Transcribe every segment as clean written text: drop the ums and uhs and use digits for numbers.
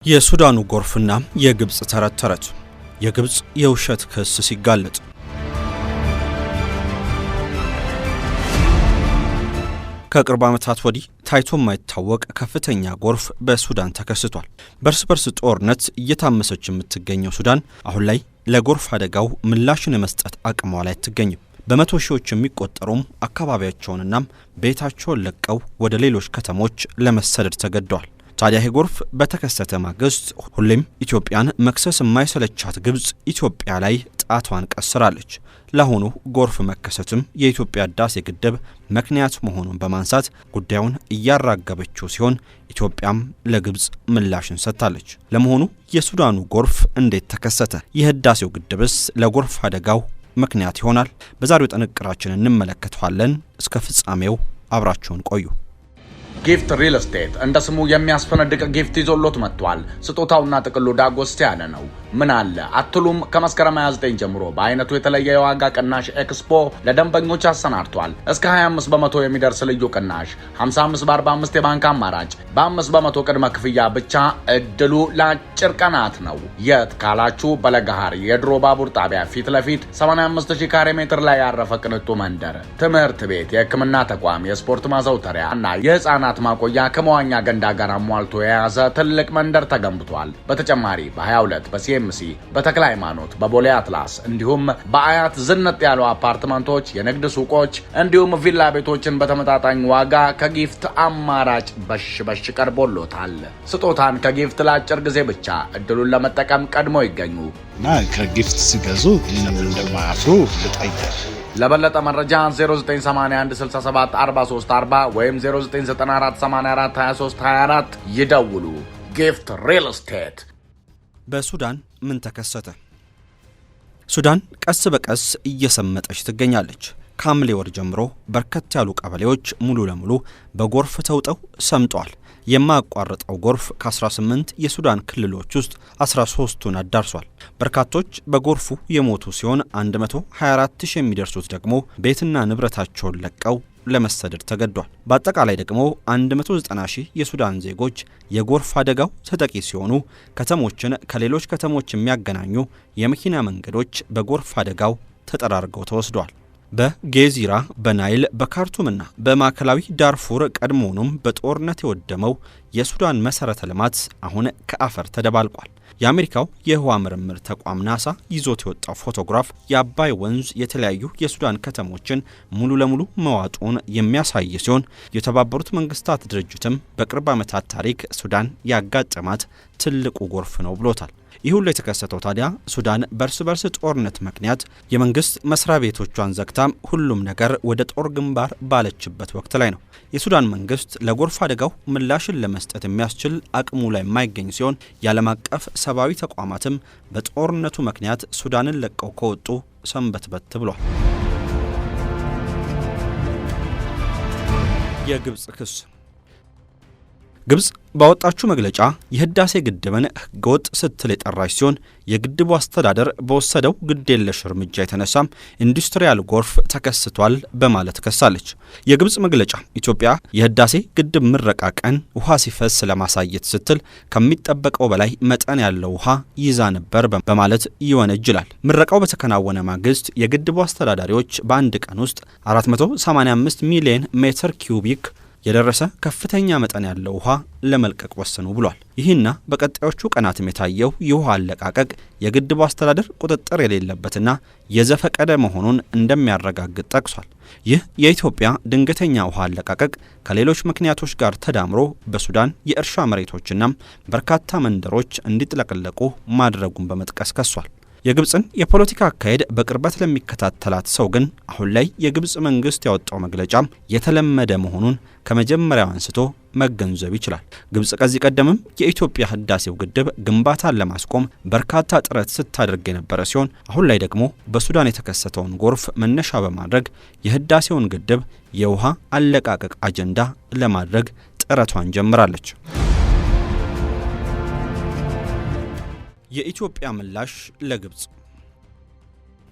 የሱዳኑ ጎርፍና የግብጽ ተረት የግብጽ የውሸት ክስ ሲጋለጥ ከቅርብ ዓመታት ወዲህ ታይቶ የማይታወቅ ከፍተኛ ጎርፍ በሱዳን ተከስቷል። በርስ በርስ ጦርነት እየታመሰች የምትገኘው ሱዳን አሁን ላይ ለጎርፍ አደጋው ምላሽን የመስጠት አቅሟ ላይ አትገኝም። በመቶ ሺዎች የሚቆጠሩም አካባቢያቸውንና ቤታቸውን ለቀው ወደ ሌሎች ከተሞች ለመሰደድ ተገደዋል። ታዲያ ጎርፍ በተከሰተ ማግስት ሁሌም ኢትዮጵያን መክሰስ የማይሰለቻት ግብጽ ኢትዮጵያ ላይ ጣቷን ቀስራለች። ለአሁኑ ጎርፍ መከሰትም የኢትዮጵያ ህዳሴ ግድብ ምክንያት መሆኑን በማንሳት ጉዳዩን እያራገበችው ሲሆን ኢትዮጵያም ለግብጽ ምላሽን ሰጥታለች። ለመሆኑ የሱዳኑ ጎርፍ እንዴት ተከሰተ? የህዳሴው ግድብስ ለጎርፍ አደጋው ምክንያት ይሆናል? በዛሬው ጥንቅራችን እንመለከተዋለን። እስከ ፍጻሜው አብራችሁን ቆዩ። ጊፍት ሪል ስቴት እንደ ስሙ የሚያስፈነድቅ ጊፍት ይዞሎት መጥቷል። ስጦታውና ጥቅሉ ዳጎስ ያለ ነው። ምን አለ አትሉም? ከመስከረም 29 ጀምሮ በአይነቱ የተለየ የዋጋ ቅናሽ ኤክስፖ ለደንበኞች አሰናድቷል። እስከ 25 በመቶ የሚደርስ ልዩ ቅናሽ፣ 55 በ45 የባንክ አማራጭ፣ በ5 በመቶ ቅድመ ክፍያ ብቻ። እድሉ ለአጭር ቀናት ነው። የት ካላችሁ በለገሃር የድሮ ባቡር ጣቢያ ፊት ለፊት 85000 ካሬ ሜትር ላይ ያረፈ ቅንጡ መንደር፣ ትምህርት ቤት፣ የህክምና ተቋም፣ የስፖርት ማዘውተሪያ እና የህፃናት ማቆያ ከመዋኛ ገንዳ ጋር አሟልቶ የያዘ ትልቅ መንደር ተገንብቷል። በተጨማሪ በ22 በሲኤምሲ በተክለ ሃይማኖት በቦሌ አትላስ እንዲሁም በአያት ዝነጥ ያሉ አፓርትመንቶች፣ የንግድ ሱቆች እንዲሁም ቪላ ቤቶችን በተመጣጣኝ ዋጋ ከጊፍት አማራጭ በሽ ቀርቦሎታል። ስጦታን ከጊፍት ለአጭር ጊዜ ብቻ እድሉን ለመጠቀም ቀድሞ ይገኙ እና ከጊፍት ሲገዙ እንደማያፍሩ ልጠይቅ። ለበለጠ መረጃ 0981674340 ወይም 0994842324 ይደውሉ። ጊፍት ሪል ስቴት። በሱዳን ምን ተከሰተ? ሱዳን ቀስ በቀስ እየሰመጠች ትገኛለች። ከሐምሌ ወር ጀምሮ በርከት ያሉ ቀበሌዎች ሙሉ ለሙሉ በጎርፍ ተውጠው ሰምጠዋል። የማያቋርጠው ጎርፍ ከ18 የሱዳን ክልሎች ውስጥ 13ቱን አዳርሷል። በርካቶች በጎርፉ የሞቱ ሲሆን 124000 የሚደርሱት ደግሞ ቤትና ንብረታቸውን ለቀው ለመሰደድ ተገዷል። በአጠቃላይ ደግሞ 190000 የሱዳን ዜጎች የጎርፍ አደጋው ተጠቂ ሲሆኑ ከተሞችን ከሌሎች ከተሞች የሚያገናኙ የመኪና መንገዶች በጎርፍ አደጋው ተጠራርገው ተወስደዋል። በጌዚራ፣ በናይል፣ በካርቱምና በማዕከላዊ ዳርፉር ቀድሞውኑም በጦርነት የወደመው የሱዳን መሰረተ ልማት አሁን ከአፈር ተደባልቋል። የአሜሪካው የህዋ ምርምር ተቋም ናሳ ይዞት የወጣው ፎቶግራፍ የአባይ ወንዝ የተለያዩ የሱዳን ከተሞችን ሙሉ ለሙሉ መዋጡን የሚያሳይ ሲሆን የተባበሩት መንግስታት ድርጅትም በቅርብ ዓመታት ታሪክ ሱዳን ያጋጠማት ትልቁ ጎርፍ ነው ብሎታል። ይህ ሁሉ የተከሰተው ታዲያ ሱዳን በርስ በርስ ጦርነት ምክንያት የመንግስት መስሪያ ቤቶቿን ዘግታም ሁሉም ነገር ወደ ጦር ግንባር ባለችበት ወቅት ላይ ነው። የሱዳን መንግስት ለጎርፍ አደጋው ምላሽን ለመስጠት የሚያስችል አቅሙ ላይ የማይገኝ ሲሆን የዓለም አቀፍ ሰብአዊ ተቋማትም በጦርነቱ ምክንያት ሱዳንን ለቀው ከወጡ ሰንበትበት ብሏል። የግብጽ ክስ። ግብጽ ባወጣችው መግለጫ የህዳሴ ግድብን ህገወጥ ስትል የጠራች ሲሆን የግድቡ አስተዳደር በወሰደው ግዴለሽ እርምጃ የተነሳም ኢንዱስትሪያል ጎርፍ ተከስቷል በማለት ከሳለች። የግብጽ መግለጫ ኢትዮጵያ የህዳሴ ግድብ ምረቃ ቀን ውሃ ሲፈስ ለማሳየት ስትል ከሚጠበቀው በላይ መጠን ያለው ውሃ ይዛ ነበር በማለት ይወነጅላል። ምረቃው በተከናወነ ማግስት የግድቡ አስተዳዳሪዎች በአንድ ቀን ውስጥ 485 ሚሊዮን ሜትር ኪዩቢክ የደረሰ ከፍተኛ መጠን ያለው ውሃ ለመልቀቅ ወሰኑ ብሏል። ይህና በቀጣዮቹ ቀናትም የታየው የውሃ አለቃቀቅ የግድቡ አስተዳደር ቁጥጥር የሌለበትና የዘፈቀደ መሆኑን እንደሚያረጋግጥ ጠቅሷል። ይህ የኢትዮጵያ ድንገተኛ ውሃ አለቃቀቅ ከሌሎች ምክንያቶች ጋር ተዳምሮ በሱዳን የእርሻ መሬቶችና በርካታ መንደሮች እንዲጥለቀለቁ ማድረጉን በመጥቀስ ከሷል። የግብጽን የፖለቲካ አካሄድ በቅርበት ለሚከታተላት ሰው ግን አሁን ላይ የግብጽ መንግስት ያወጣው መግለጫ የተለመደ መሆኑን ከመጀመሪያው አንስቶ መገንዘብ ይችላል። ግብጽ ከዚህ ቀደምም የኢትዮጵያ ህዳሴው ግድብ ግንባታን ለማስቆም በርካታ ጥረት ስታደርግ የነበረ ሲሆን አሁን ላይ ደግሞ በሱዳን የተከሰተውን ጎርፍ መነሻ በማድረግ የህዳሴውን ግድብ የውሃ አለቃቀቅ አጀንዳ ለማድረግ ጥረቷን ጀምራለች። የኢትዮጵያ ምላሽ ለግብጽ።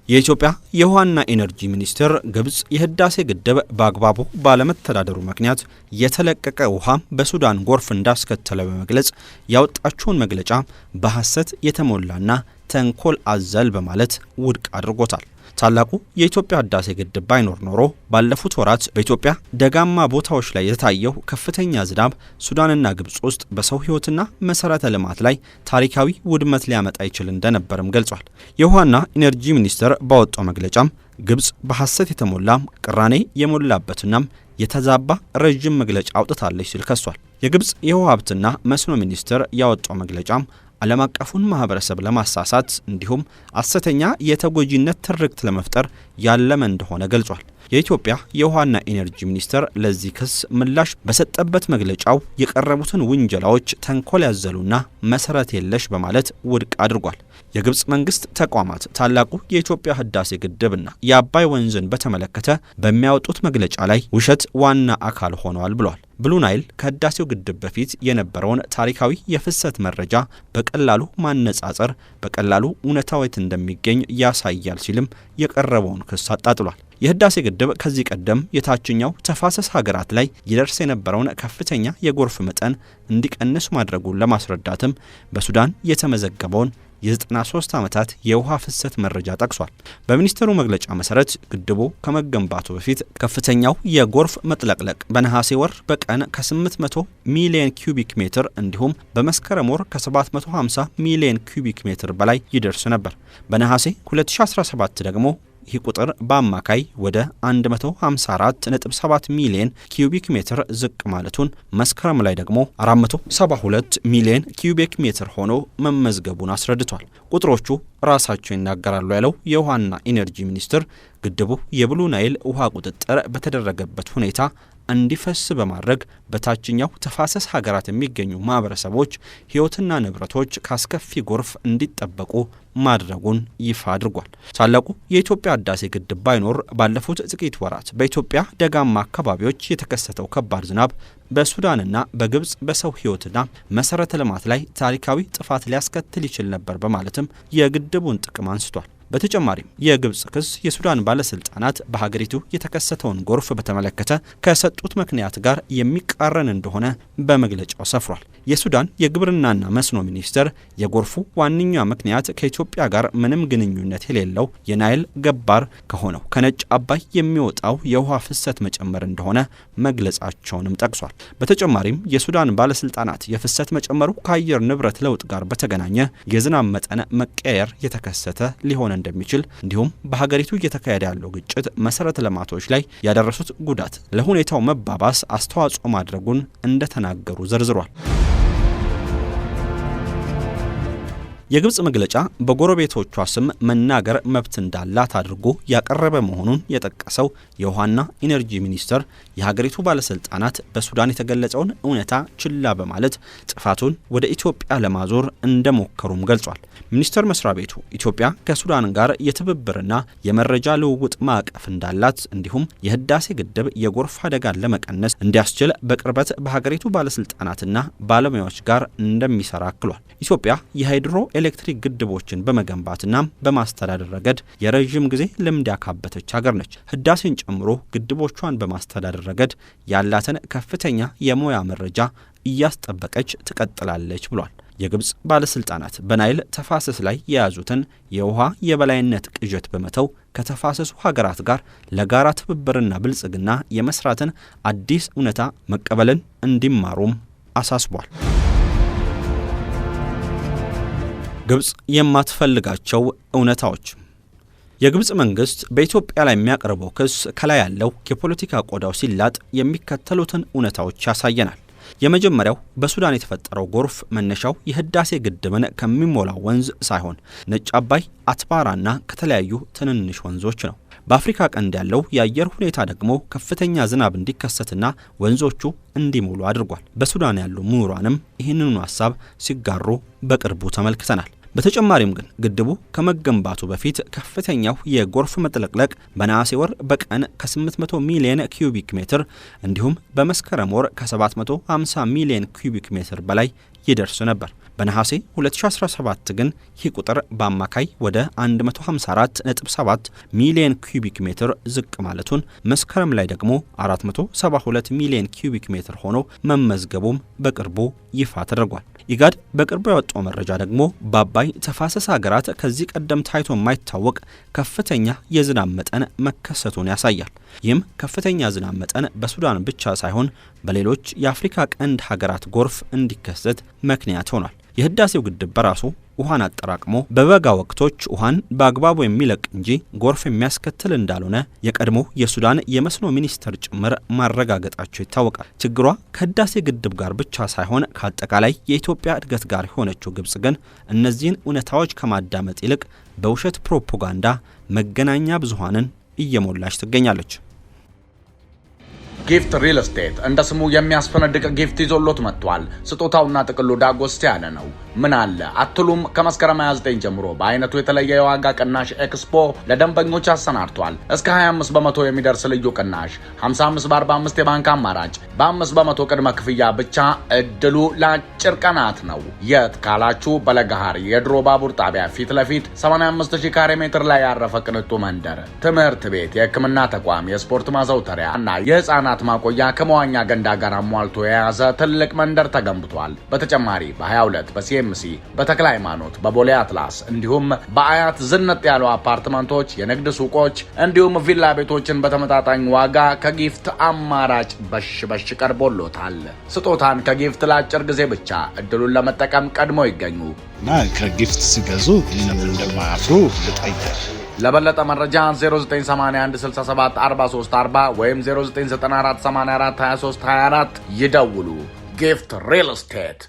የኢትዮጵያ የውሃና ኢነርጂ ሚኒስቴር ግብጽ የህዳሴ ግድብ በአግባቡ ባለመተዳደሩ ምክንያት የተለቀቀ ውሃ በሱዳን ጎርፍ እንዳስከተለ በመግለጽ ያወጣችውን መግለጫ በሐሰት የተሞላና ተንኮል አዘል በማለት ውድቅ አድርጎታል። ታላቁ የኢትዮጵያ ህዳሴ ግድብ ባይኖር ኖሮ ባለፉት ወራት በኢትዮጵያ ደጋማ ቦታዎች ላይ የታየው ከፍተኛ ዝናብ ሱዳንና ግብጽ ውስጥ በሰው ህይወትና መሰረተ ልማት ላይ ታሪካዊ ውድመት ሊያመጣ ይችል እንደነበርም ገልጿል። የውሃና ኢነርጂ ሚኒስቴር ባወጣው መግለጫም ግብጽ በሐሰት የተሞላ ቅራኔ የሞላበትናም የተዛባ ረጅም መግለጫ አውጥታለች ሲል ከሷል። የግብጽ የውሃ ሀብትና መስኖ ሚኒስቴር ያወጣው መግለጫም ዓለም አቀፉን ማህበረሰብ ለማሳሳት እንዲሁም ሐሰተኛ የተጎጂነት ትርክት ለመፍጠር ያለመ እንደሆነ ገልጿል። የኢትዮጵያ የውሃና ኢነርጂ ሚኒስቴር ለዚህ ክስ ምላሽ በሰጠበት መግለጫው የቀረቡትን ውንጀላዎች ተንኮል ያዘሉና መሰረት የለሽ በማለት ውድቅ አድርጓል። የግብጽ መንግስት ተቋማት ታላቁ የኢትዮጵያ ህዳሴ ግድብና የአባይ ወንዝን በተመለከተ በሚያወጡት መግለጫ ላይ ውሸት ዋና አካል ሆነዋል ብሏል። ብሉ ናይል ከህዳሴው ግድብ በፊት የነበረውን ታሪካዊ የፍሰት መረጃ በቀላሉ ማነጻጸር በቀላሉ እውነታው የት እንደሚገኝ ያሳያል ሲልም የቀረበውን ክስ አጣጥሏል። የህዳሴ ግድብ ከዚህ ቀደም የታችኛው ተፋሰስ ሀገራት ላይ ይደርስ የነበረውን ከፍተኛ የጎርፍ መጠን እንዲቀንስ ማድረጉን ለማስረዳትም በሱዳን የተመዘገበውን የ93 ዓመታት የውሃ ፍሰት መረጃ ጠቅሷል። በሚኒስቴሩ መግለጫ መሰረት ግድቡ ከመገንባቱ በፊት ከፍተኛው የጎርፍ መጥለቅለቅ በነሐሴ ወር በቀን ከ800 ሚሊዮን ኪዩቢክ ሜትር እንዲሁም በመስከረም ወር ከ750 ሚሊዮን ኪዩቢክ ሜትር በላይ ይደርስ ነበር። በነሐሴ 2017 ደግሞ ይህ ቁጥር በአማካይ ወደ 154.7 ሚሊዮን ኪዩቢክ ሜትር ዝቅ ማለቱን መስከረም ላይ ደግሞ 472 ሚሊዮን ኪዩቢክ ሜትር ሆኖ መመዝገቡን አስረድቷል። ቁጥሮቹ ራሳቸው ይናገራሉ ያለው የውሃና ኢነርጂ ሚኒስቴር ግድቡ የብሉ ናይል ውሃ ቁጥጥር በተደረገበት ሁኔታ እንዲፈስ በማድረግ በታችኛው ተፋሰስ ሀገራት የሚገኙ ማህበረሰቦች ሕይወትና ንብረቶች ካስከፊ ጎርፍ እንዲጠበቁ ማድረጉን ይፋ አድርጓል። ታላቁ የኢትዮጵያ ህዳሴ ግድብ ባይኖር ባለፉት ጥቂት ወራት በኢትዮጵያ ደጋማ አካባቢዎች የተከሰተው ከባድ ዝናብ በሱዳንና በግብጽ በሰው ሕይወትና መሰረተ ልማት ላይ ታሪካዊ ጥፋት ሊያስከትል ይችል ነበር በማለትም የግድቡን ጥቅም አንስቷል። በተጨማሪም የግብጽ ክስ የሱዳን ባለስልጣናት በሀገሪቱ የተከሰተውን ጎርፍ በተመለከተ ከሰጡት ምክንያት ጋር የሚቃረን እንደሆነ በመግለጫው ሰፍሯል። የሱዳን የግብርናና መስኖ ሚኒስቴር የጎርፉ ዋነኛ ምክንያት ከኢትዮጵያ ጋር ምንም ግንኙነት የሌለው የናይል ገባር ከሆነው ከነጭ አባይ የሚወጣው የውሃ ፍሰት መጨመር እንደሆነ መግለጻቸውንም ጠቅሷል። በተጨማሪም የሱዳን ባለስልጣናት የፍሰት መጨመሩ ከአየር ንብረት ለውጥ ጋር በተገናኘ የዝናብ መጠን መቀየር የተከሰተ ሊሆን እንደሚችል እንዲሁም በሀገሪቱ እየተካሄደ ያለው ግጭት መሰረተ ልማቶች ላይ ያደረሱት ጉዳት ለሁኔታው መባባስ አስተዋጽኦ ማድረጉን እንደተናገሩ ዘርዝሯል። የግብጽ መግለጫ በጎረቤቶቿ ስም መናገር መብት እንዳላት አድርጎ ያቀረበ መሆኑን የጠቀሰው የውሃና ኢነርጂ ሚኒስቴር የሀገሪቱ ባለስልጣናት በሱዳን የተገለጸውን እውነታ ችላ በማለት ጥፋቱን ወደ ኢትዮጵያ ለማዞር እንደሞከሩም ገልጿል። ሚኒስቴር መስሪያ ቤቱ ኢትዮጵያ ከሱዳን ጋር የትብብርና የመረጃ ልውውጥ ማዕቀፍ እንዳላት እንዲሁም የህዳሴ ግድብ የጎርፍ አደጋን ለመቀነስ እንዲያስችል በቅርበት በሀገሪቱ ባለስልጣናትና ባለሙያዎች ጋር እንደሚሰራ አክሏል። ኢትዮጵያ የሃይድሮ ኤሌክትሪክ ግድቦችን በመገንባትና በማስተዳደር ረገድ የረዥም ጊዜ ልምድ ያካበተች ሀገር ነች። ህዳሴን ጨምሮ ግድቦቿን በማስተዳደር ረገድ ያላትን ከፍተኛ የሙያ መረጃ እያስጠበቀች ትቀጥላለች ብሏል። የግብጽ ባለስልጣናት በናይል ተፋሰስ ላይ የያዙትን የውሃ የበላይነት ቅዠት በመተው ከተፋሰሱ ሀገራት ጋር ለጋራ ትብብርና ብልጽግና የመስራትን አዲስ እውነታ መቀበልን እንዲማሩም አሳስቧል። ግብጽ የማትፈልጋቸው እውነታዎች። የግብጽ መንግስት በኢትዮጵያ ላይ የሚያቀርበው ክስ ከላይ ያለው የፖለቲካ ቆዳው ሲላጥ የሚከተሉትን እውነታዎች ያሳየናል። የመጀመሪያው በሱዳን የተፈጠረው ጎርፍ መነሻው የህዳሴ ግድብን ከሚሞላው ወንዝ ሳይሆን ነጭ አባይ፣ አትባራና ከተለያዩ ትንንሽ ወንዞች ነው። በአፍሪካ ቀንድ ያለው የአየር ሁኔታ ደግሞ ከፍተኛ ዝናብ እንዲከሰትና ወንዞቹ እንዲሞሉ አድርጓል። በሱዳን ያሉ ምሁራንም ይህንኑ ሀሳብ ሲጋሩ በቅርቡ ተመልክተናል። በተጨማሪም ግን ግድቡ ከመገንባቱ በፊት ከፍተኛው የጎርፍ መጥለቅለቅ በነሐሴ ወር በቀን ከ800 ሚሊዮን ኪዩቢክ ሜትር እንዲሁም በመስከረም ወር ከ750 ሚሊዮን ኪዩቢክ ሜትር በላይ ይደርስ ነበር። በነሐሴ 2017 ግን ይህ ቁጥር በአማካይ ወደ 154.7 ሚሊዮን ኩቢክ ሜትር ዝቅ ማለቱን፣ መስከረም ላይ ደግሞ 472 ሚሊዮን ኩቢክ ሜትር ሆኖ መመዝገቡም በቅርቡ ይፋ ተደርጓል። ኢጋድ በቅርቡ ያወጣው መረጃ ደግሞ በአባይ ተፋሰስ ሀገራት ከዚህ ቀደም ታይቶ የማይታወቅ ከፍተኛ የዝናብ መጠን መከሰቱን ያሳያል። ይህም ከፍተኛ ዝናብ መጠን በሱዳን ብቻ ሳይሆን በሌሎች የአፍሪካ ቀንድ ሀገራት ጎርፍ እንዲከሰት ምክንያት ሆኗል። የህዳሴው ግድብ በራሱ ውሃን አጠራቅሞ በበጋ ወቅቶች ውሃን በአግባቡ የሚለቅ እንጂ ጎርፍ የሚያስከትል እንዳልሆነ የቀድሞ የሱዳን የመስኖ ሚኒስትር ጭምር ማረጋገጣቸው ይታወቃል። ችግሯ ከህዳሴ ግድብ ጋር ብቻ ሳይሆን ከአጠቃላይ የኢትዮጵያ እድገት ጋር የሆነችው ግብጽ ግን እነዚህን እውነታዎች ከማዳመጥ ይልቅ በውሸት ፕሮፓጋንዳ መገናኛ ብዙሃንን እየሞላች ትገኛለች። ጊፍት ሪል ስቴት እንደ ስሙ የሚያስፈነድቅ ጊፍት ይዞሎት መጥቷል። ስጦታውና ጥቅሉ ዳጎስ ያለ ነው። ምን አለ አትሉም? ከመስከረም 29 ጀምሮ በአይነቱ የተለየ የዋጋ ቅናሽ ኤክስፖ ለደንበኞች አሰናድቷል። እስከ 25 በመቶ የሚደርስ ልዩ ቅናሽ፣ 55 በ45 የባንክ አማራጭ፣ በ5 በመቶ ቅድመ ክፍያ ብቻ። እድሉ ለአጭር ቀናት ነው። የት ካላችሁ በለገሃር የድሮ ባቡር ጣቢያ ፊት ለፊት 85000 ካሬ ሜትር ላይ ያረፈ ቅንጡ መንደር፣ ትምህርት ቤት፣ የሕክምና ተቋም፣ የስፖርት ማዘውተሪያ እና የህፃናት ማቆያ ከመዋኛ ገንዳ ጋር አሟልቶ የያዘ ትልቅ መንደር ተገንብቷል። በተጨማሪ በ22 በሲኤምሲ በተክለ ሃይማኖት በቦሌ አትላስ እንዲሁም በአያት ዝነጥ ያሉ አፓርትመንቶች፣ የንግድ ሱቆች እንዲሁም ቪላ ቤቶችን በተመጣጣኝ ዋጋ ከጊፍት አማራጭ በሽ ቀርቦሎታል። ስጦታን ከጊፍት ለአጭር ጊዜ ብቻ እድሉን ለመጠቀም ቀድሞ ይገኙ እና ከጊፍት ሲገዙ እንደማያፍሩ ልጠይቅ። ለበለጠ መረጃ 0981674340 ወይም 0994842324 ይደውሉ። ጊፍት ሪል ስቴት